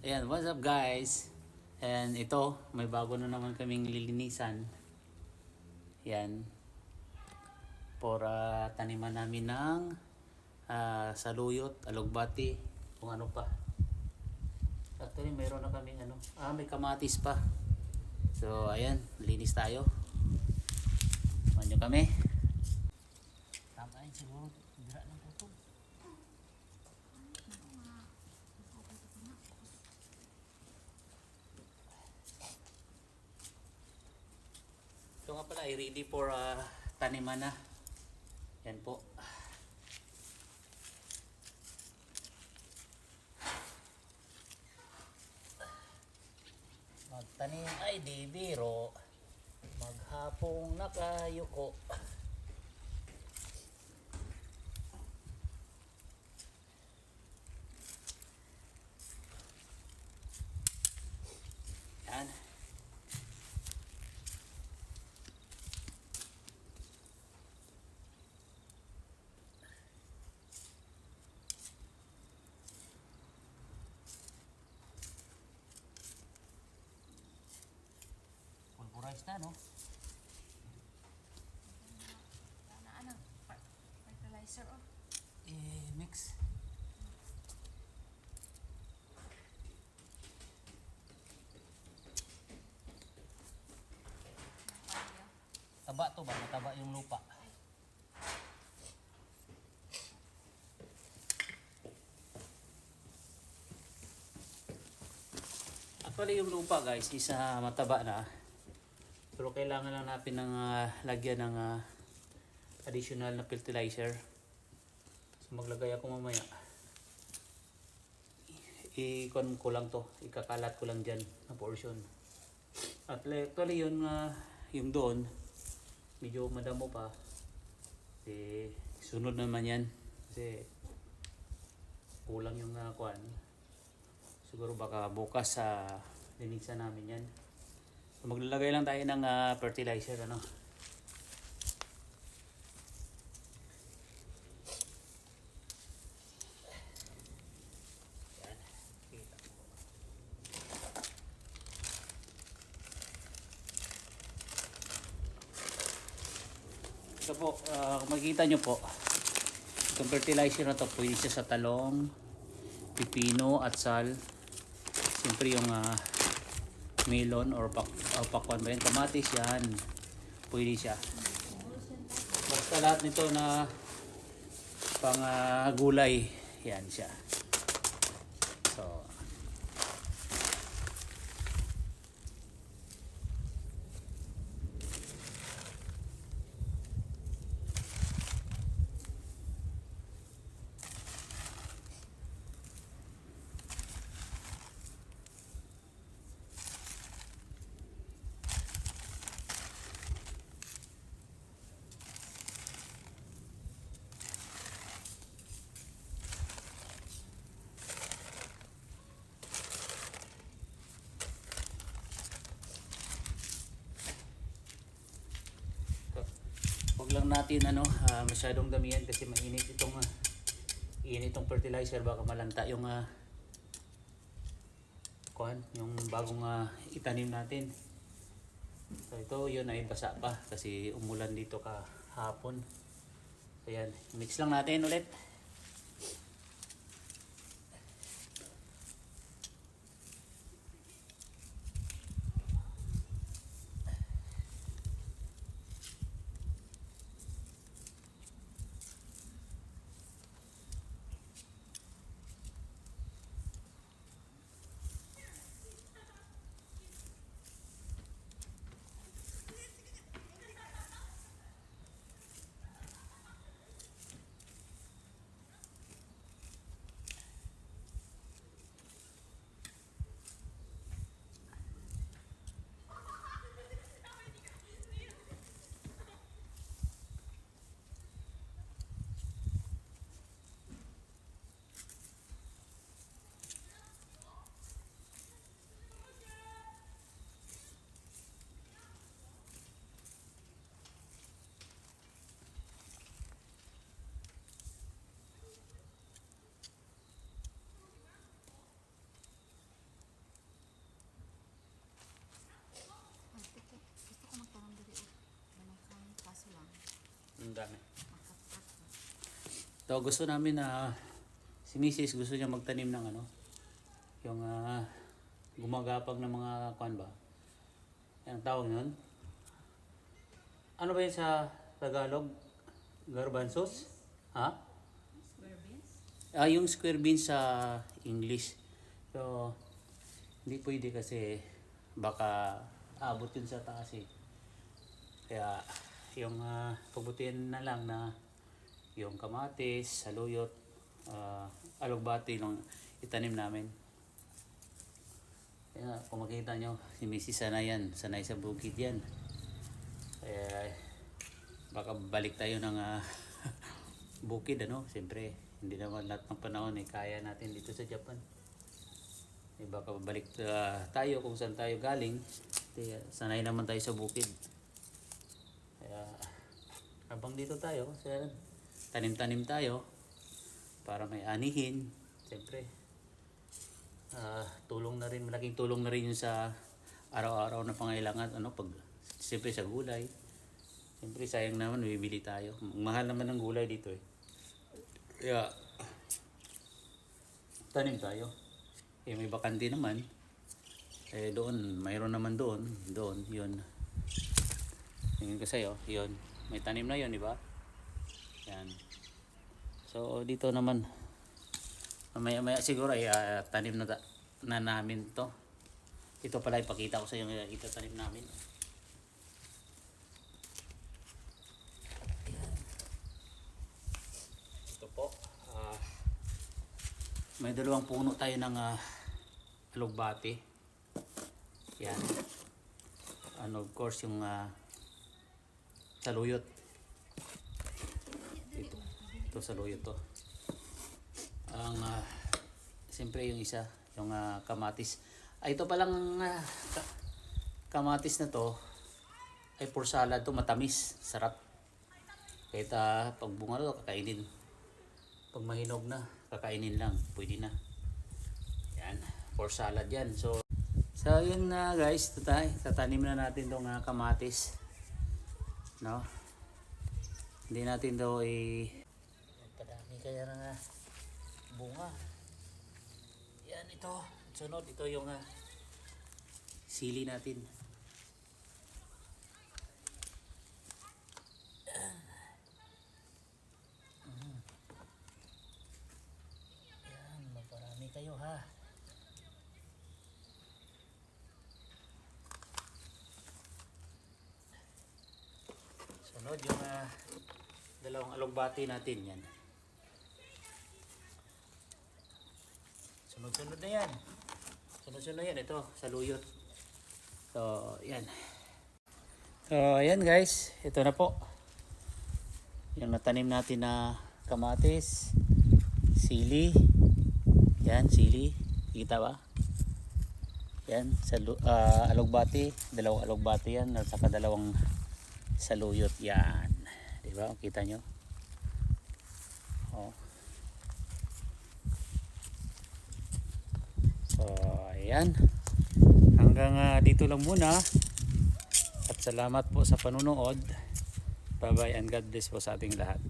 Ayan, what's up guys? And ito, may bago na naman kaming lilinisan. Yan. Para taniman namin ng saluyot, alugbati, kung ano pa. Actually, mayroon na kaming may kamatis pa. So, ayan, linis tayo. Samahan nyo kami. Tama yun siguro, dira ng putong. Ito nga pala, ready for taniman na. Yan po. Magtanim ay di biro. Maghapong nakayuko. Yan. Pulverize na, no? Ano? Fertilizer, oh. Mix. Taba to ba? Mataba yung lupa. Actually yung lupa guys is mataba na. Pero kailangan lang natin ng lagyan ng additional na fertilizer. So maglagay ako mamaya. I-con ko lang to. Ikakalat ko lang dyan na portion. At actually yung doon medyo madamo pa. Kasi sunod naman yan. Kasi kulang yung kuan. Siguro baka bukas linisan namin yan. So, maglalagay lang tayo ng fertilizer ano. Yan. Kita mo. Ito po, kung makikita nyo po, itong fertilizer na to, pwede siya sa talong, pipino at sal. Siyempre yung melon or pakwan ba yan, kamatis yan, pwede siya. Basta lahat nito na pang gulay, yan siya. So wag lang natin masyadong damihan kasi mainit itong fertilizer, baka malanta yung yung bagong itanim natin. So ito yun ay basa pa kasi umulan dito kahapon. So yan, mix lang natin ulit. So gusto namin na si Mrs. gusto niya magtanim ng ano, yung gumagapag ng mga kwan ba? Ang tawag nun? Ano ba yun sa Tagalog? Garbanzos? Ha? Square beans? Yung square beans sa English. So, hindi pwede kasi baka abot yun sa taas eh. Kaya, yung pagbutihan na lang na yung kamatis, saluyot, alugbati nung itanim namin. Kaya kung makita nyo, si Mrs. sanay sa bukid yan. Kaya baka balik tayo ng bukid ano, siyempre hindi naman lahat ng panahon kaya natin dito sa Japan. Baka balik tayo kung saan tayo galing. Kaya sanay naman tayo sa bukid. Kaya habang dito tayo, tanim-tanim tayo para may anihin. Siyempre, malaking tulong na rin yun sa araw-araw na pangailangan. Siyempre sa gulay. Siyempre sayang naman, bibili tayo. Mahal naman ng gulay dito eh. Kaya, tanim tayo. May bakante naman. Doon, mayroon naman doon, yun. Tingin ko sa'yo, yun. May tanim na yun, di ba? Yan. So, dito naman, maya siguro ay tanim na namin to. Ito pala ipakita ko sa iyo yung itatanim namin. Ayan. Ito po. May dalawang puno tayo ng alugbati. Yan. Of course yung saluyot. Ito saluyot to. Siyempre yung isa, yung kamatis. Ito palang kamatis na to ay for salad to, matamis, sarap. Kahit pag bunga to, kakainin. Pag mahinog na, kakainin lang, pwede na. Yan, for salad yan. So yun na guys, tatanim na natin tong kamatis. No? Hindi natin daw padami kaya na bunga. Yan ito. Sunod, ito yung sili natin. Yan. Yan, maparami kayo ha. Sunod yung dalawang alugbati natin yan. Sunod-sunod na yan. Sunod-sunod yan. Ito, saluyot. So, yan. So, ayan guys. Ito na po. Yung natanim natin na kamatis, sili. Yan, sili. Kita ba? Yan, alugbati. Dalawang alugbati yan. At saka dalawang saluyot. Yan. Diba? Kita nyo? Oh. So, ayan. Hanggang dito lang muna. At salamat po sa panunood. Bye-bye and God bless po sa ating lahat.